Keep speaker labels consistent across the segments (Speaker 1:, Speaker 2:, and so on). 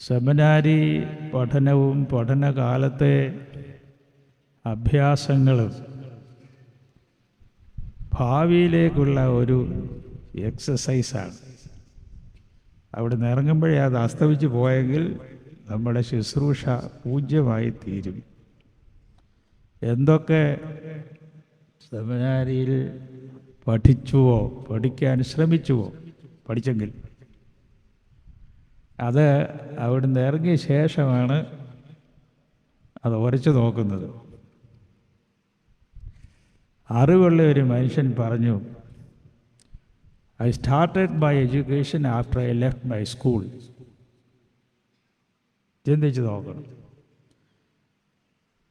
Speaker 1: സെമിനാരി പഠനവും പഠനകാലത്തെ അഭ്യാസങ്ങളും ഭാവിയിലേക്കുള്ള ഒരു എക്സസൈസാണ്. അവിടെ നിന്ന് ഇറങ്ങുമ്പോഴേ അത് അസ്തമിച്ച് പോയെങ്കിൽ നമ്മുടെ ശുശ്രൂഷ പൂജ്യമായി തീരും. എന്തൊക്കെ സെമിനാരിയിൽ പഠിച്ചുവോ, പഠിക്കാൻ ശ്രമിച്ചുവോ, പഠിച്ചെങ്കിൽ അത് അവിടുന്ന് ഇറങ്ങിയ ശേഷമാണ് അത് ഉരച്ചു നോക്കുന്നത്. അറിവുള്ള ഒരു മനുഷ്യൻ പറഞ്ഞു, I started my education after I left my school. ചിന്തിച്ച് നോക്കണം.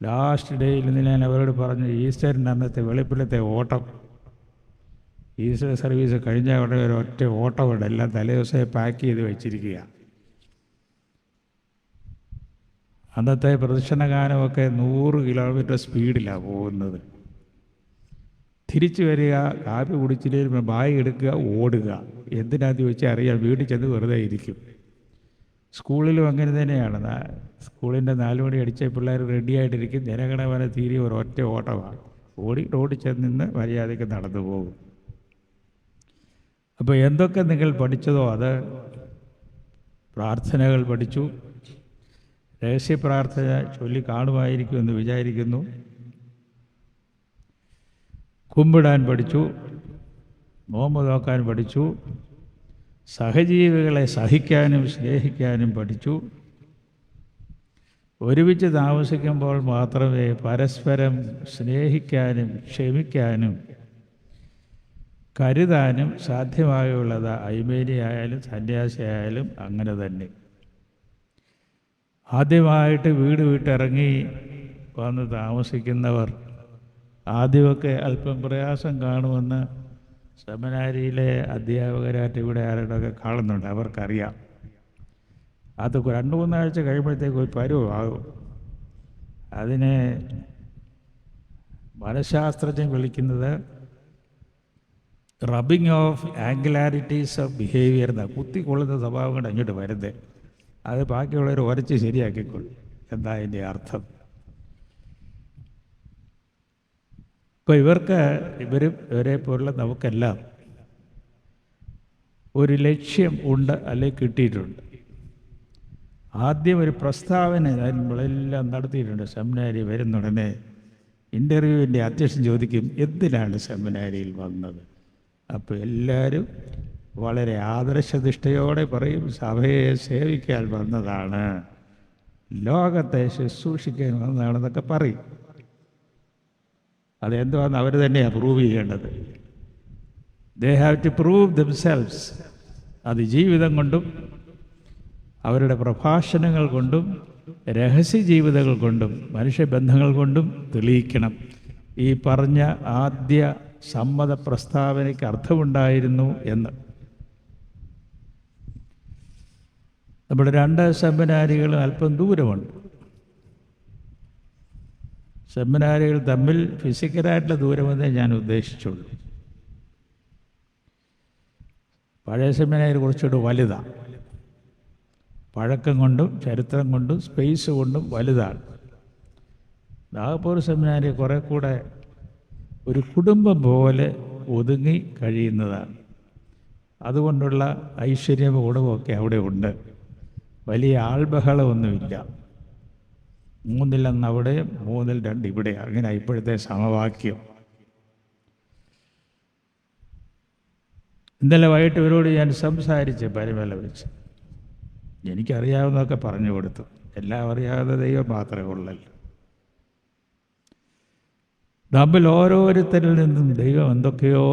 Speaker 1: ലാസ്റ്റ് ഡേയിൽ നിന്ന് ഞാൻ അവരോട് പറഞ്ഞു, ഈസ്റ്ററിൻ്റെ അന്നത്തെ വെളുപ്പിലത്തെ ഓട്ടം, ഈസ്റ്റർ സർവീസ് കഴിഞ്ഞ ഉടനെ ഒരു ഒറ്റ ഓട്ടമുണ്ട്, എല്ലാം തലേദിവസമേ പാക്ക് ചെയ്ത് വെച്ചിരിക്കുക. അന്നത്തെ പ്രദക്ഷിണഗാനമൊക്കെ 100 കിലോമീറ്റർ സ്പീഡിലാണ് പോകുന്നത്. തിരിച്ചു വരിക, കാപ്പി കുടിച്ചില്ലെങ്കിൽ ബാഗ് എടുക്കുക, ഓടുക. എന്തിനാന്ന് ചോദിച്ചാൽ അറിയാം, വീട്ടിൽ ചെന്ന് വെറുതെ ഇരിക്കും. സ്കൂളിലും അങ്ങനെ തന്നെയാണ്. സ്കൂളിൻ്റെ 4 മണി അടിച്ച പിള്ളേർ റെഡിയായിട്ടിരിക്കും. ജനഗണമന തീരെ ഒരൊറ്റ ഓട്ടമാണ്. റോഡിൽ ചെന്ന് നിന്ന് മര്യാദയ്ക്ക് നടന്നു പോകും. അപ്പോൾ എന്തൊക്കെ നിങ്ങൾ പഠിച്ചതോ അത്, പ്രാർത്ഥനകൾ പഠിച്ചു. രഹസ്യ പ്രാർത്ഥന ചൊല്ലി കാണുമായിരിക്കുമെന്ന് വിചാരിക്കുന്നു. കുമ്പിടാൻ പഠിച്ചു, നോമ്പ് നോക്കാൻ പഠിച്ചു, സഹജീവികളെ സഹിക്കാനും സ്നേഹിക്കാനും പഠിച്ചു. ഒരുമിച്ച് താമസിക്കുമ്പോൾ മാത്രമേ പരസ്പരം സ്നേഹിക്കാനും ക്ഷമിക്കാനും കരുതാനും സാധ്യമായുള്ളത്. അയ്മേനിയായാലും സന്യാസിയായാലും അങ്ങനെ തന്നെ. ആദ്യമായിട്ട് വീട് വിട്ടിറങ്ങി വന്ന് താമസിക്കുന്നവർ ആദ്യമൊക്കെ അല്പം പ്രയാസം കാണുമെന്ന് സെമിനാരിയിലെ അധ്യാപകരായിട്ട് ഇവിടെ ആരോടൊക്കെ കാണുന്നുണ്ട്, അവർക്കറിയാം. അത് 2-3 ആഴ്ച കഴിയുമ്പോഴത്തേക്ക് ഒരു പരുവാകും. അതിനെ മനഃശാസ്ത്രജ്ഞൻ വിളിക്കുന്നത് റബ്ബിങ് ഓഫ് ആംഗുലാരിറ്റീസ് ഓഫ് ബിഹേവിയർ എന്നാണ്. കുത്തിക്കൊള്ളുന്ന സ്വഭാവം കൊണ്ട് അങ്ങോട്ട് വരുന്നത്. അത് ബാക്കിയുള്ളവർ ഉരച്ച് ശരിയാക്കിക്കൊള്ളും. എന്താ അതിൻ്റെ അർത്ഥം? ഇപ്പോൾ ഇവരെ പോലുള്ള നമുക്കെല്ലാം ഒരു ലക്ഷ്യം ഉണ്ട്, അല്ലെങ്കിൽ കിട്ടിയിട്ടുണ്ട്. ആദ്യം ഒരു പ്രസ്താവന നമ്മളെല്ലാം നടത്തിയിട്ടുണ്ട്. സെമിനാരി വരുന്നുടനെ ഇൻ്റർവ്യൂവിൻ്റെ അധ്യക്ഷൻ ചോദിക്കും, എന്തിനാണ് സെമിനാരിയിൽ വന്നത്? അപ്പോൾ എല്ലാവരും വളരെ ആദർശനിഷ്ഠയോടെ പറയും, സഭയെ സേവിക്കാൻ വന്നതാണ്, ലോകത്തെ ശുശ്രൂഷിക്കാൻ വന്നതാണെന്നൊക്കെ പറയും. അതെന്തുവാന്ന് അവർ തന്നെയാണ് പ്രൂവ് ചെയ്യേണ്ടത്. They have to prove themselves. അത് ജീവിതം കൊണ്ടും അവരുടെ പ്രഭാഷണങ്ങൾ കൊണ്ടും രഹസ്യ ജീവിതങ്ങൾ കൊണ്ടും മനുഷ്യബന്ധങ്ങൾ കൊണ്ടും തെളിയിക്കണം. ഈ പറഞ്ഞ ആദ്യ സമ്മത പ്രസ്താവനയ്ക്ക് അർത്ഥമുണ്ടായിരുന്നു എന്ന്. നമ്മുടെ 2 സെമിനാരികളും അല്പം ദൂരമുണ്ട്. സെമിനാരികൾ തമ്മിൽ ഫിസിക്കലായിട്ടുള്ള ദൂരമെന്നേ ഞാൻ ഉദ്ദേശിച്ചുള്ളൂ. പഴയ സെമിനാരി കുറച്ചുകൂടി വലുതാണ്. പഴക്കം കൊണ്ടും ചരിത്രം കൊണ്ടും സ്പേസ് കൊണ്ടും വലുതാണ്. നാഗപ്പൂർ സെമിനാരി കുറേ കൂടെ ഒരു കുടുംബം പോലെ ഒതുങ്ങി കഴിയുന്നതാണ്. അതുകൊണ്ടുള്ള ഐശ്വര്യം ഗുണമൊക്കെ അവിടെ ഉണ്ട്. വലിയ ആൾബഹളമൊന്നുമില്ല. 3-1 അവിടെ, 3-2 ഇവിടെ, അങ്ങനെ ഇപ്പോഴത്തെ സമവാക്യം. ഇന്നലെ വൈകിട്ട് ഇവരോട് ഞാൻ സംസാരിച്ച് പരിമല വെച്ച് എനിക്കറിയാവുന്നതൊക്കെ പറഞ്ഞു കൊടുത്തു. എല്ലാം അറിയാവുന്ന ദൈവം മാത്രമേ ഉള്ളല്ലോ. നമ്മൾ ഓരോരുത്തരിൽ നിന്നും ദൈവം എന്തൊക്കെയോ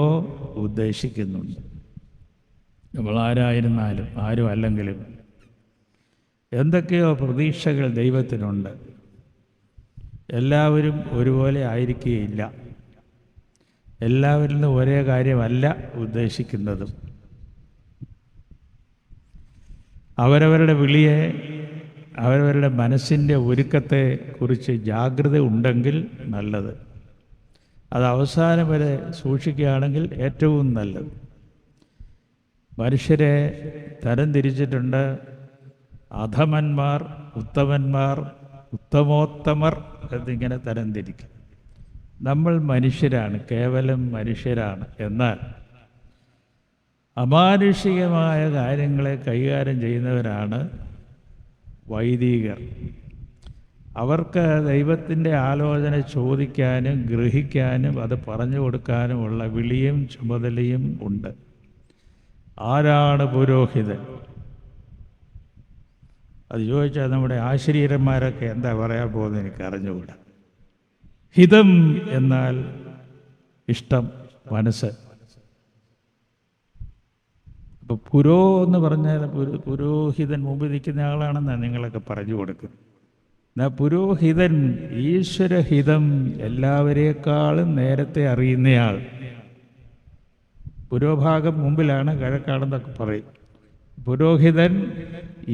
Speaker 1: ഉദ്ദേശിക്കുന്നുണ്ട്. നമ്മൾ ആരായിരുന്നാലും ആരും അല്ലെങ്കിലും എന്തൊക്കെയോ പ്രതീക്ഷകൾ ദൈവത്തിനുണ്ട്. എല്ലാവരും ഒരുപോലെ ആയിരിക്കുകയില്ല. എല്ലാവരിൽ നിന്നും ഒരേ കാര്യമല്ല ഉദ്ദേശിക്കുന്നതും. അവരവരുടെ വിളിയെ, അവരവരുടെ മനസ്സിൻ്റെ ഒരുക്കത്തെ കുറിച്ച് ജാഗ്രത ഉണ്ടെങ്കിൽ നല്ലത്. അത് അവസാനം വരെ സൂക്ഷിക്കുകയാണെങ്കിൽ ഏറ്റവും നല്ലത്. മനുഷ്യരെ തരം തിരിച്ചിട്ടുണ്ട്. അധമന്മാർ, ഉത്തമന്മാർ, ഉത്തമോത്തമർ എന്നിങ്ങനെ തരംതിരിക്കും. നമ്മൾ മനുഷ്യരാണ്, കേവലം മനുഷ്യരാണ്. എന്നാൽ അമാനുഷികമായ കാര്യങ്ങളെ കൈകാര്യം ചെയ്യുന്നവരാണ് വൈദികർ. അവർക്ക് ദൈവത്തിൻ്റെ ആലോചന ചോദിക്കാനും ഗ്രഹിക്കാനും അത് പറഞ്ഞു കൊടുക്കാനുമുള്ള വിളിയും ചുമതലയും ഉണ്ട്. ആരാണ് പുരോഹിതൻ? അത് ചോദിച്ചാൽ നമ്മുടെ ആശ്ചര്യന്മാരൊക്കെ എന്താ പറയാൻ പോകുന്നത് എനിക്ക് അറിഞ്ഞുകൂടാ. ഹിതം എന്നാൽ ഇഷ്ടം, മനസ്സ്. അപ്പോൾ പുരോ എന്ന് പറഞ്ഞാൽ പുരോഹിതൻ മുമ്പിൽ നിൽക്കുന്ന ആളാണെന്നാണ് നിങ്ങളൊക്കെ പറഞ്ഞു കൊടുക്കുന്നത്. എന്നാൽ പുരോഹിതൻ ഈശ്വരഹിതം എല്ലാവരേക്കാളും നേരത്തെ അറിയുന്നയാൾ. പുരോഭാഗം മുമ്പിലാണ്, കിഴക്കാണെന്നൊക്കെ പറയും. പുരോഹിതൻ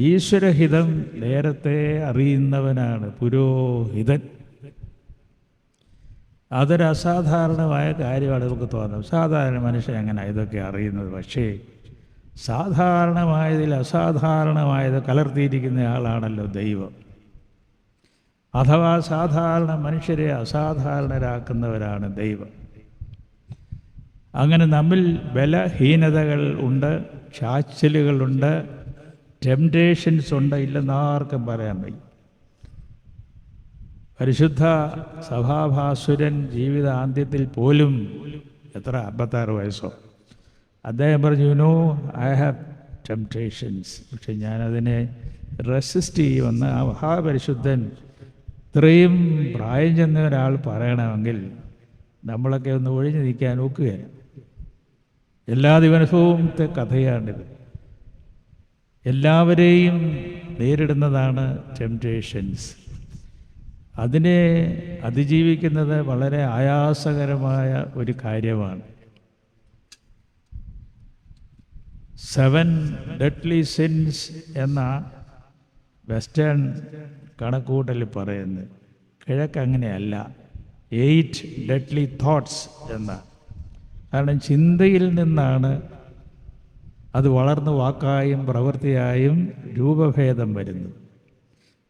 Speaker 1: ഈശ്വരഹിതം നേരത്തെ അറിയുന്നവനാണ് പുരോഹിതൻ. അതൊരു അസാധാരണമായ കാര്യമാണ് നമുക്ക് തോന്നുന്നത്. സാധാരണ മനുഷ്യൻ അങ്ങനെ ഇതൊക്കെ അറിയുന്നത്. പക്ഷേ സാധാരണമായതിൽ അസാധാരണമായത് കലർത്തിയിരിക്കുന്ന ആളാണല്ലോ ദൈവം. അഥവാ സാധാരണ മനുഷ്യരെ അസാധാരണരാക്കുന്നവരാണ് ദൈവം. അങ്ങനെ നമ്മിൽ ബലഹീനതകൾ ഉണ്ട്, ചാച്ചലുകളുണ്ട്, ടെംപ്റ്റേഷൻസ് ഉണ്ട്, ഇല്ലെന്നാർക്കും പറയാൻ വയ്യ. പരിശുദ്ധ സഭാഭാസുരൻ ജീവിതാന്ത്യത്തിൽ പോലും, എത്ര 56 വയസ്സോ, അദ്ദേഹം പറഞ്ഞു, you know I have temptations, പക്ഷെ ഞാനതിനെ റെസിസ്റ്റ് ചെയ്യുമെന്ന് ആ മഹാപരിശുദ്ധൻ ഇത്രയും പ്രായം ചെന്ന ഒരാൾ പറയണമെങ്കിൽ നമ്മളൊക്കെ ഒന്ന് ഒഴിഞ്ഞു നിൽക്കാൻ ഒക്കുകയാണ്. എല്ലാ ദിവസവും കഥയാണിത്. എല്ലാവരെയും നേരിടുന്നതാണ് ടെംപ്റ്റേഷൻസ്. അതിനെ അതിജീവിക്കുന്നത് വളരെ ആയാസകരമായ ഒരു കാര്യമാണ്. 7 deadly sins എന്ന വെസ്റ്റേൺ കണക്കൂട്ടൽ പറയുന്നത്. കിഴക്ക് അങ്ങനെയല്ല, 8 deadly thoughts എന്ന. കാരണം ചിന്തയിൽ നിന്നാണ് അത് വളർന്ന് വാക്കായും പ്രവൃത്തിയായും രൂപഭേദം വരുന്നത്.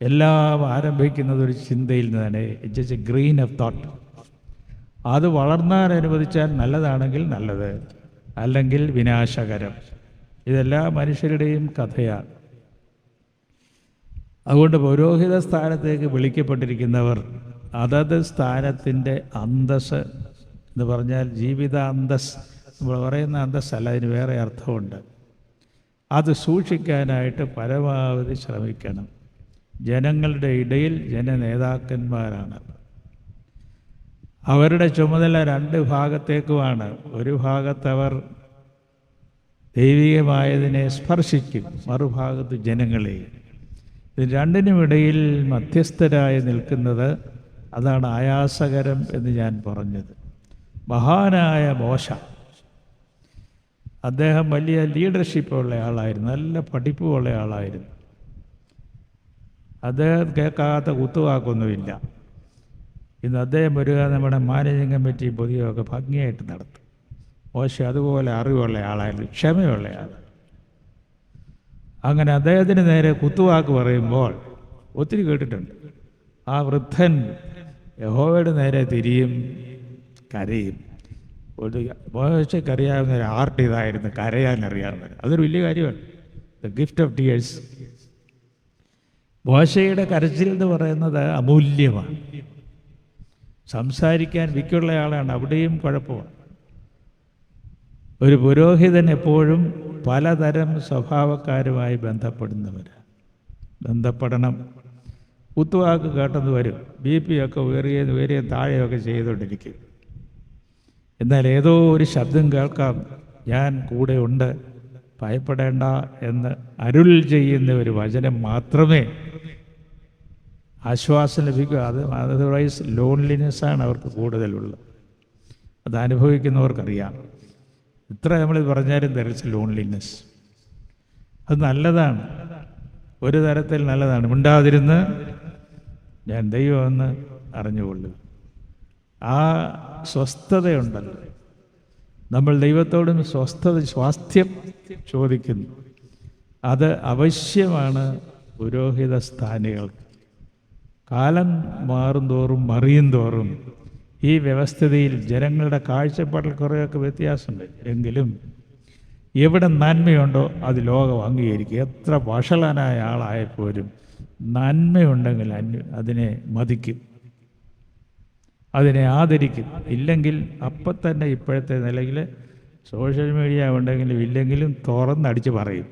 Speaker 1: എല്ലാം ആരംഭിക്കുന്നത് ഒരു ചിന്തയിൽ നിന്നാണ്. It's A grain of thought. അത് വളർന്നാൽ അനുവദിച്ചാൽ നല്ലതാണെങ്കിൽ നല്ലത്, അല്ലെങ്കിൽ വിനാശകരം. ഇതെല്ലാ മനുഷ്യരുടെയും കഥയാണ്. അതുകൊണ്ട് പൗരോഹിത സ്ഥാനത്തേക്ക് വിളിക്കപ്പെട്ടിരിക്കുന്നവർ അതത് സ്ഥാനത്തിൻ്റെ അന്തസ് എന്ന് പറഞ്ഞാൽ ജീവിത അന്തസ്, നമ്മൾ പറയുന്ന അന്തസ്സല്ല, അതിന് വേറെ അർത്ഥമുണ്ട്. അത് സൂക്ഷിക്കാനായിട്ട് പരമാവധി ശ്രമിക്കണം. ജനങ്ങളുടെ ഇടയിൽ ജനനേതാക്കന്മാരാണ്. അവരുടെ ചുമതല 2 ഭാഗത്തേക്കുമാണ്. ഒരു ഭാഗത്തവർ ദൈവികമായതിനെ സ്പർശിക്കും, മറുഭാഗത്ത് ജനങ്ങളെ. ഇത് രണ്ടിനുമിടയിൽ മധ്യസ്ഥരായി നിൽക്കുന്നത്, അതാണ് ആയാസകരം എന്ന് ഞാൻ പറഞ്ഞത്. മഹാനായ മോശ, അദ്ദേഹം വലിയ ലീഡർഷിപ്പുള്ള ആളായിരുന്നു, നല്ല പഠിപ്പുള്ള ആളായിരുന്നു. അദ്ദേഹം കേൾക്കാത്ത കുത്തുവാക്കൊന്നുമില്ല. ഇന്ന് അദ്ദേഹം വരിക നമ്മുടെ മാനേജിങ് കമ്മിറ്റി പൊതുവൊക്കെ ഭംഗിയായിട്ട് നടത്തും. മോശ അതുപോലെ അറിവുള്ള ആളായിരുന്നു, ക്ഷമയുള്ള ആൾ. അങ്ങനെ അദ്ദേഹത്തിന് നേരെ കുത്തുവാക്ക് പറയുമ്പോൾ ഒത്തിരി കേട്ടിട്ടുണ്ട്. ആ വൃദ്ധൻ യഹോവയുടെ നേരെ തിരിയും, കരയും. മോശയ്ക്കറിയാവുന്ന ഒരു ആർട്ട് ഇതായിരുന്നു, കരയാനറിയാവുന്നത്. അതൊരു വലിയ കാര്യമാണ്, ദ ഗിഫ്റ്റ് ഓഫ് ടിയേഴ്സ്. മോശയുടെ കരച്ചിൽ എന്ന് പറയുന്നത് അമൂല്യമാണ്. സംസാരിക്കാൻ വിക്കുള്ള ആളാണ്, അവിടെയും കുഴപ്പമാണ്. ഒരു പുരോഹിതൻ എപ്പോഴും പലതരം സ്വഭാവക്കാരുമായി ബന്ധപ്പെടണം. കുത്തുവാക്ക് കേട്ടെന്ന് വരും, BP ഒക്കെ ഉയരുകയും താഴെയൊക്കെ ചെയ്തുകൊണ്ടിരിക്കും. എന്നാൽ ഏതോ ഒരു ശബ്ദം കേൾക്കാം, ഞാൻ കൂടെ ഉണ്ട്, ഭയപ്പെടേണ്ട എന്ന് അരുൾ ചെയ്യുന്ന ഒരു വചനം മാത്രമേ ആശ്വാസം ലഭിക്കുക. അതർവൈസ് ലോൺലിനെസ്സാണ് അവർക്ക് കൂടുതലുള്ളത്. അത് അനുഭവിക്കുന്നവർക്കറിയാം. ഇത്ര നമ്മൾ പറഞ്ഞാലും ദെയർ ഈസ് ലോൺലിനെസ്. അത് നല്ലതാണ്, ഒരു തരത്തിൽ നല്ലതാണ്. മിണ്ടാതിരുന്ന് ഞാൻ ദൈവമെന്ന് അറിഞ്ഞുകൊള്ളുക. ആ സ്വസ്ഥതയുണ്ടല്ലോ, നമ്മൾ ദൈവത്തോടും സ്വാസ്ഥ്യം ചോദിക്കുന്നു. അത് അവശ്യമാണ് പുരോഹിത സ്ഥാനികൾക്ക്. കാലം മാറുന്തോറും മറിയും തോറും ഈ വ്യവസ്ഥിതിയിൽ ജനങ്ങളുടെ കാഴ്ചപ്പാടിൽ കുറേയൊക്കെ വ്യത്യാസമുണ്ട്. എങ്കിലും എവിടെ നന്മയുണ്ടോ അത് ലോകം അംഗീകരിക്കും. എത്ര വഷളനായ ആളായപ്പോലും നന്മയുണ്ടെങ്കിൽ അതിനെ മതിക്കും, അതിനെ ആദരിക്കും. ഇല്ലെങ്കിൽ അപ്പം തന്നെ ഇപ്പോഴത്തെ നിലയിൽ സോഷ്യൽ മീഡിയ ഉണ്ടെങ്കിലും ഇല്ലെങ്കിലും തുറന്നടിച്ച് പറയും.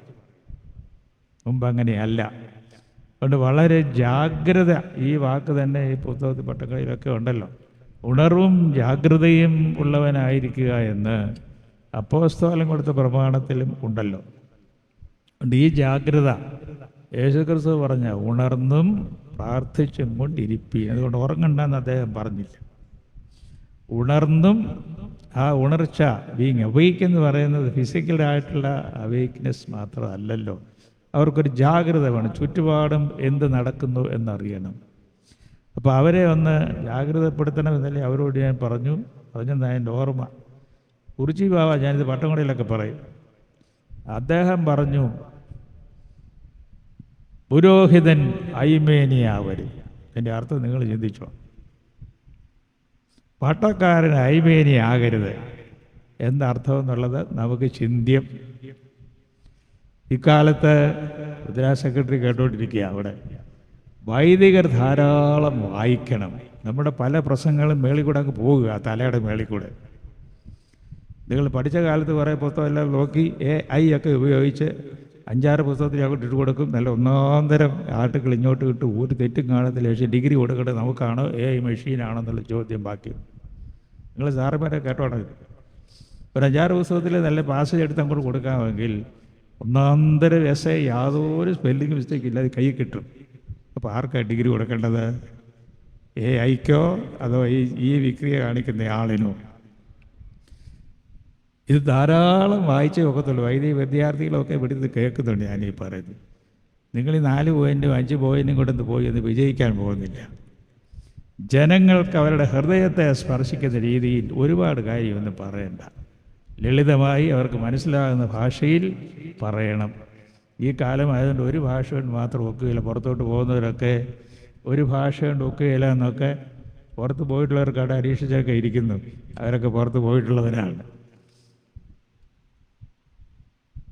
Speaker 1: മുമ്പ് അങ്ങനെയല്ല. അതുകൊണ്ട് വളരെ ജാഗ്രത, ഈ വാക്ക് തന്നെ ഈ പുസ്തകത്തിൽ പട്ടക്കളിയിലൊക്കെ ഉണ്ടല്ലോ, ഉണർവും ജാഗ്രതയും ഉള്ളവനായിരിക്കുക എന്ന് അപ്പോസ്തലൻ കൊടുത്ത പ്രമാണത്തിലും ഉണ്ടല്ലോ. അതുകൊണ്ട് ഈ ജാഗ്രത യേശുക്രിസ്തു പറഞ്ഞ ഉണർന്നും പ്രാർത്ഥിച്ചും കൊണ്ടിരിപ്പീൻ. അതുകൊണ്ട് ഉറങ്ങണ്ടെന്ന് അദ്ദേഹം പറഞ്ഞില്ല. ഉണർന്നും, ആ ഉണർച്ച, ബീങ് അവെയ്ക്ക് എന്ന് പറയുന്നത് ഫിസിക്കലായിട്ടുള്ള അവെയ്ക്ക്നെസ് മാത്രമല്ലല്ലോ. അവർക്കൊരു ജാഗ്രത വേണം, ചുറ്റുപാടും എന്ത് നടക്കുന്നു എന്നറിയണം. അപ്പോൾ അവരെ ഒന്ന് ജാഗ്രതപ്പെടുത്തണമെന്നല്ലേ അവരോട് ഞാൻ പറഞ്ഞെന്നാ എൻ്റെ ഓർമ്മ. കുറിച്ചി ബാവ, ഞാനിത് പട്ടംകൊടിയിലൊക്കെ പറയും, അദ്ദേഹം പറഞ്ഞു, പുരോഹിതൻ ഐമേനിയാവരും. എൻ്റെ അർത്ഥം നിങ്ങൾ ചിന്തിച്ചോ. പട്ടക്കാരൻ ഐമേനിയാകരുത് എന്നർത്ഥം എന്നുള്ളത് നമുക്ക് ചിന്ത്യം. ഇക്കാലത്ത് ഗുജറാത്ത് സെക്രട്ടറി കേട്ടോണ്ടിരിക്കുക, അവിടെ വൈദികർ ധാരാളം വായിക്കണം. നമ്മുടെ പല പ്രസംഗങ്ങളും മേളിൽ കൂടെ അങ്ങ് പോകുക, തലയുടെ മേളിൽ കൂടെ. നിങ്ങൾ പഠിച്ച കാലത്ത് കുറേ പുസ്തകം എല്ലാം നോക്കി AI ഒക്കെ ഉപയോഗിച്ച് 5-6 പുസ്തകത്തിൽ അങ്ങോട്ട് ഇട്ട് കൊടുക്കും. നല്ല ഒന്നാന്തരം ആർട്ടിക്കിൾ ഇങ്ങോട്ട് ഇട്ട് ഒരു തെറ്റും കാണത്തില്ല. പക്ഷേ ഡിഗ്രി കൊടുക്കേണ്ടത് നമുക്കാണോ AI മെഷീനാണോ എന്നുള്ള ചോദ്യം ബാക്കി. നിങ്ങൾ സാറുമാരെ കേട്ടോണം. ഒരു 5-6 പുസ്തകത്തിൽ നല്ല പാസേജ് എടുത്ത് അങ്ങോട്ട് കൊടുക്കാമെങ്കിൽ ഒന്നാന്തര എസ്സേ യാതൊരു സ്പെല്ലിംഗ് മിസ്റ്റേക്ക് ഇല്ലാതെ കൈ കിട്ടും. അപ്പോൾ ആർക്കാണ് ഡിഗ്രി കൊടുക്കേണ്ടത്? AIക്കോ അതോ ഈ വിക്രിയ കാണിക്കുന്ന ആളിനോ? ഇത് ധാരാളം വായിച്ചേ ഒക്കത്തുള്ളൂ. വൈദിക വിദ്യാർത്ഥികളൊക്കെ ഇവിടുന്ന് കേൾക്കുന്നുണ്ട് ഞാനീ പറയുന്നത്. നിങ്ങൾ ഈ 4 പോയിൻറ്റും 5 പോയിൻറ്റും കൊണ്ടൊന്ന് പോയി ഒന്ന് വിജയിക്കാൻ പോകുന്നില്ല. ജനങ്ങൾക്ക് അവരുടെ ഹൃദയത്തെ സ്പർശിക്കുന്ന രീതിയിൽ ഒരുപാട് കാര്യമൊന്നും പറയണ്ട. ലളിതമായി അവർക്ക് മനസ്സിലാകുന്ന ഭാഷയിൽ പറയണം. ഈ കാലമായതുകൊണ്ട് ഒരു ഭാഷ കൊണ്ട് മാത്രം ഒക്കുകയില്ല. പുറത്തോട്ട് പോകുന്നവരൊക്കെ ഒരു ഭാഷ കൊണ്ട് ഒക്കുകയില്ല എന്നൊക്കെ പുറത്ത് പോയിട്ടുള്ളവർക്ക് അവിടെ അരീക്ഷിച്ചൊക്കെ ഇരിക്കുന്നു. അവരൊക്കെ പുറത്ത് പോയിട്ടുള്ളവരാണ്.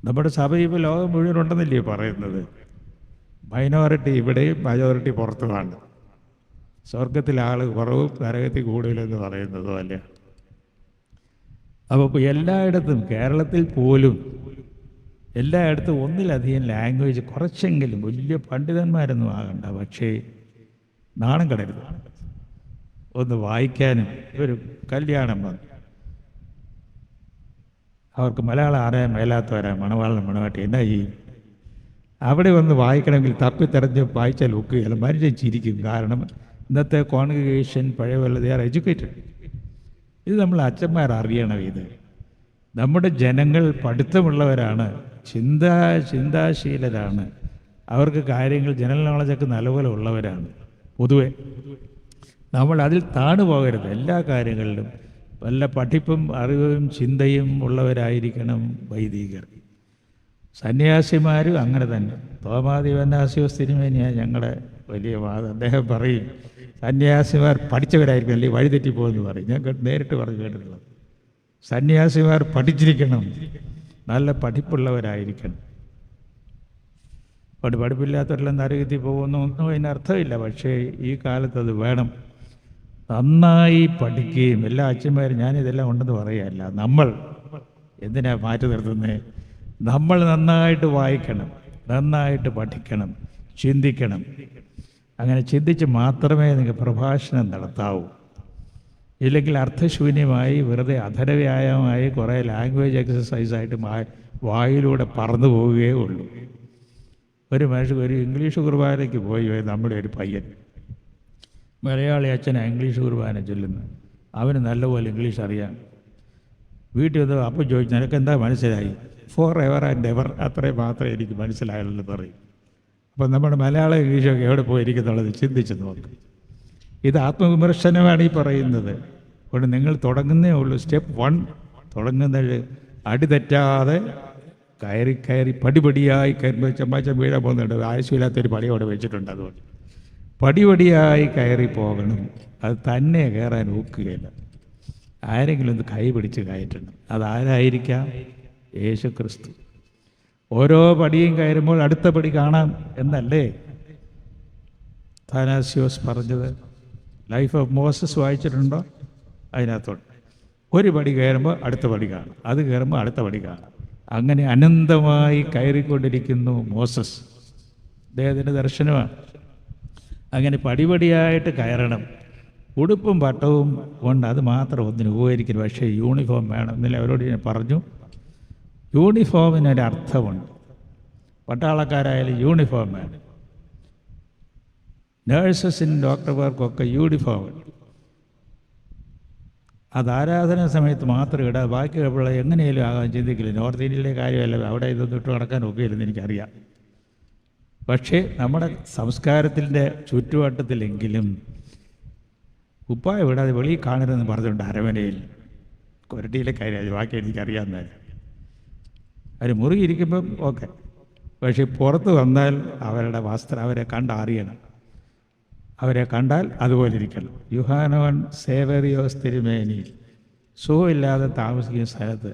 Speaker 1: നമ്മുടെ സഭ ഇപ്പോൾ ലോകം മുഴുവൻ ഉണ്ടെന്നില്ലേ പറയുന്നത്. മൈനോറിറ്റി ഇവിടെയും മജോറിറ്റി പുറത്തുമാണ്. സ്വർഗത്തിൽ ആൾ കുറവും നരകത്തിൽ കൂടുതലെന്ന് പറയുന്നതും അല്ല. അപ്പോൾ എല്ലായിടത്തും, കേരളത്തിൽ പോലും എല്ലായിടത്തും ഒന്നിലധികം ലാംഗ്വേജ്, കുറച്ചെങ്കിലും, വലിയ പണ്ഡിതന്മാരൊന്നും ആകണ്ട, പക്ഷേ നാണം കടരുത്. ഒന്ന് വായിക്കാനും. ഒരു കല്യാണം വന്നു, അവർക്ക് മലയാളം അറിയാൻ മേലാത്തവരാ, മണവാളനും മണവാട്ടി, എന്നാ ചെയ്യും? അവിടെ ഒന്ന് വായിക്കണമെങ്കിൽ തപ്പിത്തെറിഞ്ഞ് വായിച്ചാൽ ഒക്കുകയല്ല, മനുഷ്യൻ ചിരിക്കും. കാരണം ഇന്നത്തെ കോൺഗ്രിഗേഷൻ പഴയ പോലെ ദേ ആർ എഡ്യൂക്കേറ്റഡ്. ഇത് നമ്മൾ അച്ഛന്മാരറിയണം. ഇത് നമ്മുടെ ജനങ്ങൾ പഠിത്തമുള്ളവരാണ്, ചിന്താശീലരാണ്, അവർക്ക് കാര്യങ്ങൾ ജനറൽ നോളജൊക്കെ നല്ലപോലെ ഉള്ളവരാണ്. പൊതുവെ നമ്മൾ അതിൽ താണു പോകരുത്. എല്ലാ കാര്യങ്ങളിലും വല്ല പഠിപ്പും അറിവും ചിന്തയും ഉള്ളവരായിരിക്കണം വൈദികർ. സന്യാസിമാരും അങ്ങനെ തന്നെ. തോമാദിവന്നാസിയോസ് തിരുമേനിയാണ് ഞങ്ങളുടെ വലിയ വാദം. അദ്ദേഹം പറയും, സന്യാസിമാർ പഠിച്ചവരായിരിക്കും, അല്ലെങ്കിൽ വഴിതെറ്റിപ്പോകുമെന്ന് പറയും. ഞാൻ നേരിട്ട് പറഞ്ഞു കേട്ടിട്ടുള്ളത്. സന്യാസിമാർ പഠിച്ചിരിക്കണം, നല്ല പഠിപ്പുള്ളവരായിരിക്കണം. പഠിപ്പില്ലാത്തവരെല്ലാം നരകത്തിൽ പോകുന്നൊന്നും അതിനർത്ഥമില്ല. പക്ഷേ ഈ കാലത്ത് അത് വേണം. നന്നായി പഠിക്കുകയും, എല്ലാ അച്ഛന്മാരും ഞാനിതെല്ലാം ഉണ്ടെന്ന് പറയുകയല്ല, നമ്മൾ എന്തിനാ മാറ്റി നിർത്തുന്നത്? നമ്മൾ നന്നായിട്ട് വായിക്കണം, നന്നായിട്ട് പഠിക്കണം, ചിന്തിക്കണം. അങ്ങനെ ചിന്തിച്ച് മാത്രമേ നിങ്ങൾക്ക് പ്രഭാഷണം നടത്താവൂ. ഇല്ലെങ്കിൽ അർത്ഥശൂന്യമായി വെറുതെ അധരവ്യായാമമായി കുറേ ലാംഗ്വേജ് എക്സസൈസായിട്ട് വായിലൂടെ പറന്നു പോവുകയേ ഉള്ളൂ. ഒരു ഇംഗ്ലീഷ് കുർബാനയ്ക്ക് പോയി നമ്മുടെ ഒരു പയ്യൻ, മലയാളി അച്ഛനാണ് ഇംഗ്ലീഷ് കുർബാന ചൊല്ലുന്നത്. അവന് നല്ലപോലെ ഇംഗ്ലീഷ് അറിയാം. വീട്ടിൽ വന്ന് അപ്പം ചോദിച്ചു, നിനക്ക് എന്താ മനസ്സിലായി? ഫോർ എവർ ആൻഡ് എവർ, അത്രയും മാത്രമേ എനിക്ക് മനസ്സിലായുള്ളൂ പറയും. അപ്പം നമ്മുടെ മലയാളം ഇംഗ്ലീഷൊക്കെ എവിടെ പോയിരിക്കുന്നുള്ളത് ചിന്തിച്ച് നോക്കും. ഇത് ആത്മവിമർശനമാണ് ഈ പറയുന്നത്. അതുകൊണ്ട് നിങ്ങൾ തുടങ്ങുന്നേ ഉള്ളൂ. സ്റ്റെപ്പ് 1 തുടങ്ങുന്നത് അടിതെറ്റാതെ കയറി കയറി പടിപടിയായി കയറുമ്പോൾ ചമ്മാച്ചം വീഴാൻ പോകുന്നുണ്ട്. ആവശ്യമില്ലാത്തൊരു പടി അവിടെ വെച്ചിട്ടുണ്ട്. അതുകൊണ്ട് പടിപടിയായി കയറി പോകണം. അത് തന്നെ കയറാൻ ഒക്കുകയില്ല. ആരെങ്കിലും ഒന്ന് കൈ പിടിച്ച് കയറ്റണം. അതാരായിരിക്കാം? യേശു ക്രിസ്തു. ഓരോ പടിയും കയറുമ്പോൾ അടുത്ത പടി കാണാം എന്നല്ലേ അഥാനാസ്യോസ് പറഞ്ഞത്? ലൈഫ് ഓഫ് മോസസ് വായിച്ചിട്ടുണ്ടോ? അതിനകത്തോട്ട് ഒരു പടി കയറുമ്പോൾ അടുത്ത പടി കാണും, അത് കയറുമ്പോൾ അടുത്ത പടി കാണും. അങ്ങനെ അനന്തമായി കയറിക്കൊണ്ടിരിക്കുന്നു മോസസ്. അദ്ദേഹത്തിൻ്റെ ദർശനമാണ്. അങ്ങനെ പടിപടിയായിട്ട് കയറണം. ഉടുപ്പും പട്ടവും കൊണ്ട് അത് മാത്രം ഒന്നിന് ഉപകരിക്കുന്നു. പക്ഷേ യൂണിഫോം വേണം. ഇന്നലെ അവരോട് ഞാൻ പറഞ്ഞു, യൂണിഫോമിനൊരർത്ഥമുണ്ട്. പട്ടാളക്കാരായാലും യൂണിഫോം വേണം. നേഴ്സസിനും ഡോക്ടർമാർക്കൊക്കെ യൂണിഫോം. അത് ആരാധന സമയത്ത് മാത്രം ഇടാം. ബാക്കിയുള്ള എങ്ങനെയും ആകാൻ ചിന്തിക്കില്ല. നോർത്ത് ഇന്ത്യയിലെ കാര്യമല്ല, അവിടെ ഇതൊന്നും ഇട്ട് നടക്കാൻ ഒക്കെയില്ലെന്ന് എനിക്കറിയാം. പക്ഷേ നമ്മുടെ സംസ്കാരത്തിൻ്റെ ചുറ്റുവട്ടത്തിലെങ്കിലും കുപ്പായം വിടാതെ വെളിയിൽ കാണരുതെന്ന് പറഞ്ഞിട്ടുണ്ട്. അരമനയിൽ കൊരട്ടിയിലെ കാര്യം ബാക്കി എനിക്കറിയാമെന്നാൽ അവർ മുറുകിയിരിക്കുമ്പം ഓക്കെ. പക്ഷേ പുറത്ത് വന്നാൽ അവരുടെ വസ്ത്രം അവരെ കണ്ടറിയണം. അവരെ കണ്ടാൽ അതുപോലെ ഇരിക്കണം. യുഹാനോൻ സേവറിയോസ് തിരുമേനിയിൽ സുഖമില്ലാതെ താമസിക്കുന്ന സ്ഥലത്ത്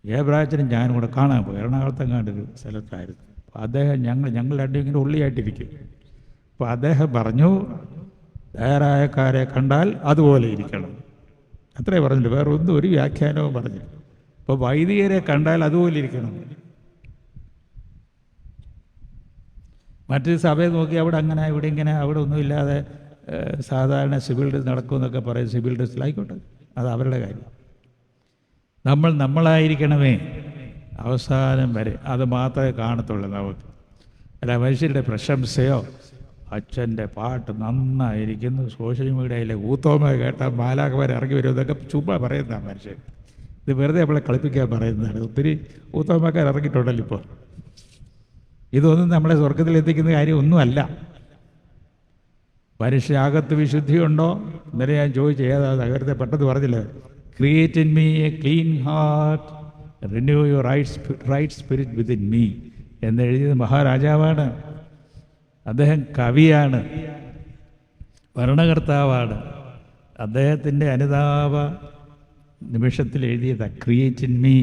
Speaker 1: ഏബ്രാച്ചനും ഞാനും കൂടെ കാണാൻ പോയി. എറണാകുളത്തെങ്ങാണ്ടൊരു സ്ഥലത്തായിരുന്നു. അപ്പോൾ അദ്ദേഹം ഞങ്ങൾ രണ്ടും ഇങ്ങനെ ഉള്ളിയായിട്ടിരിക്കും. അപ്പോൾ അദ്ദേഹം പറഞ്ഞു, തയ്യാറായക്കാരെ കണ്ടാൽ അതുപോലെ ഇരിക്കണം. അത്രേ പറഞ്ഞില്ല, വേറെ ഒന്നും ഒരു വ്യാഖ്യാനവും പറഞ്ഞില്ല. ഇപ്പോൾ വൈദികരെ കണ്ടാൽ അതുപോലെ ഇരിക്കണം. മറ്റൊരു സഭയെ നോക്കി അവിടെ അങ്ങനെ ഇവിടെ ഇങ്ങനെ അവിടെ ഒന്നുമില്ലാതെ സാധാരണ സിവിൽ ഡ്രസ് നടക്കുമെന്നൊക്കെ പറയും. സിവിൽ ഡ്രസ്സിലായിക്കോട്ടെ, അത് അവരുടെ കാര്യം. നമ്മളായിരിക്കണമേ അവസാനം വരെ. അത് മാത്രമേ കാണത്തുള്ളൂ നമുക്ക്. അല്ല മനുഷ്യരുടെ പ്രശംസയോ അച്ഛൻ്റെ പാട്ട് നന്നായിരിക്കുന്നു, സോഷ്യൽ മീഡിയയിലെ ഊത്തോമ കേട്ടാൽ മാലാഖമാർ ഇറങ്ങി വരുമെന്നൊക്കെ ചുമ്മാ പറയുന്നതാണ് മനുഷ്യൻ. ഇത് വെറുതെ നമ്മളെ കളിപ്പിക്കാൻ പറയുന്നതാണ്. ഒത്തിരി ഊത്തോമക്കാർ ഇറങ്ങിയിട്ടുണ്ടല്ലോ ഇപ്പോൾ. ഇതൊന്നും നമ്മളെ സ്വർഗത്തിൽ എത്തിക്കുന്ന കാര്യം ഒന്നുമല്ല. മനുഷ്യാകത്ത് വിശുദ്ധിയുണ്ടോ? ഇന്നലെ ഞാൻ ചോദിച്ചു, ഏതാ നഗരത്തെ പെട്ടെന്ന് പറഞ്ഞില്ല. Create in me a clean heart, renew your right spirit within me എന്നെഴുതിയത് മഹാരാജാവാണ്. അദ്ദേഹം കവിയാണ്, ഭരണകർത്താവാണ്. അദ്ദേഹത്തിൻ്റെ അനുതാപ നിമിഷത്തിൽ എഴുതിയത് create in me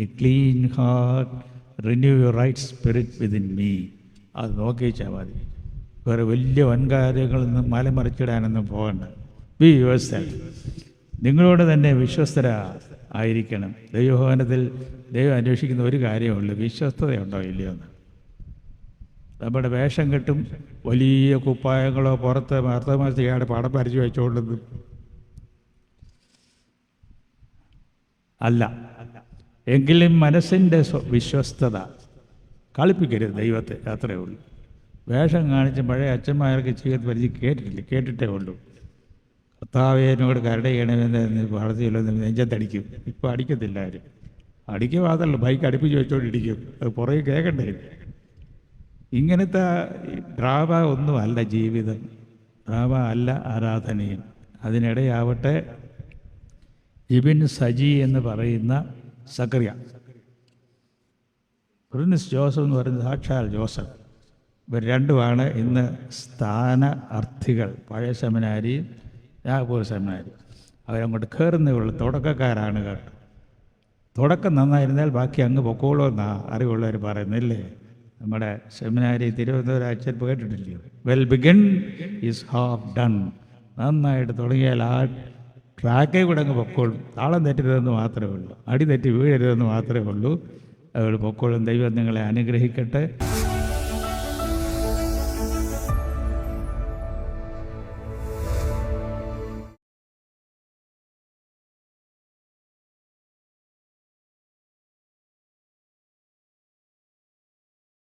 Speaker 1: a clean heart, renew your right spirit within me. അത് നോക്കിച്ചാൽ മതി. വേറെ വലിയ വൻകാര്യങ്ങളൊന്നും മലമറിച്ചിടാനൊന്നും പോകണ്ട. Be yourself. നിങ്ങളോട് തന്നെ വിശ്വസ്തരായിരിക്കണം. ദൈവഭവനത്തിൽ ദൈവം അന്വേഷിക്കുന്ന ഒരു കാര്യമുള്ളൂ, വിശ്വസ്തതയുണ്ടോ ഇല്ലയോ എന്ന്. നമ്മുടെ വേഷം കെട്ടും വലിയ കുപ്പായങ്ങളോ പുറത്ത് മാർത്തമാസികയുടെ പടം വരച്ചു വെച്ചുകൊണ്ടത് അല്ല. എങ്കിലും മനസ്സിൻ്റെ വിശ്വസ്തത കളിപ്പിക്കരുത് ദൈവത്തെ. അത്രയേ ഉള്ളൂ. വേഷം കാണിച്ച് പഴയ അച്ഛന്മാർക്ക് ജീവിതത്തിൽ പരിചയം കേട്ടിട്ടേ ഉള്ളൂ. കർത്താവേ എന്നോട് കരുണ ചെയ്യണമെന്ന് വളർത്തിയില്ലെന്ന് നെഞ്ചത്തടിക്കും. ഇപ്പോൾ അടിക്കത്തില്ല ആരും. അടിക്കുക മാത്രമല്ല, ബൈക്ക് അടുപ്പിച്ച് വെച്ചോണ്ടിരിക്കും. അത് പുറകെ കേൾക്കണ്ടേ. ഇങ്ങനത്തെ ഡ്രാമ ഒന്നുമല്ല ജീവിതം. ഡ്രാമ അല്ല ആരാധനയും. അതിനിടയാവട്ടെ ഇബിൻ സജി എന്ന് പറയുന്ന സക്കറിയ, പ്രിൻസ് ജോസഫ് എന്ന് പറയുന്നത് സാക്ഷാൽ ജോസഫ്, ഇവർ രണ്ടുമാണ് ഇന്ന് സ്ഥാന അർത്ഥികൾ. പഴയ സെമിനാരി, നാഗ്പൂർ സെമിനാരി. അവരങ്ങോട്ട് കയറുന്നേ ഉള്ളൂ. തുടക്കക്കാരാണ് കേട്ടോ. തുടക്കം നന്നായിരുന്നാൽ ബാക്കി അങ്ങ് പൊക്കോളൂ എന്നാണ് അറിവുള്ളവർ പറയുന്നില്ലേ. നമ്മുടെ സെമിനാരി തിരുവനന്തപുരം അച്ഛൻ കേട്ടിട്ടില്ലയോ? Well begin is half done. നന്നായിട്ട് തുടങ്ങിയാൽ ആ ട്രാക്കേ കൂടെ അങ്ങ് പൊക്കോളും. താളം തെറ്റരുതെന്ന് മാത്രമേ ഉള്ളൂ, അടി തെറ്റി വീഴരുതെന്ന് മാത്രമേ ഉള്ളൂ. അതുകൊണ്ട് പൊക്കോളും. ദൈവം നിങ്ങളെ അനുഗ്രഹിക്കട്ടെ.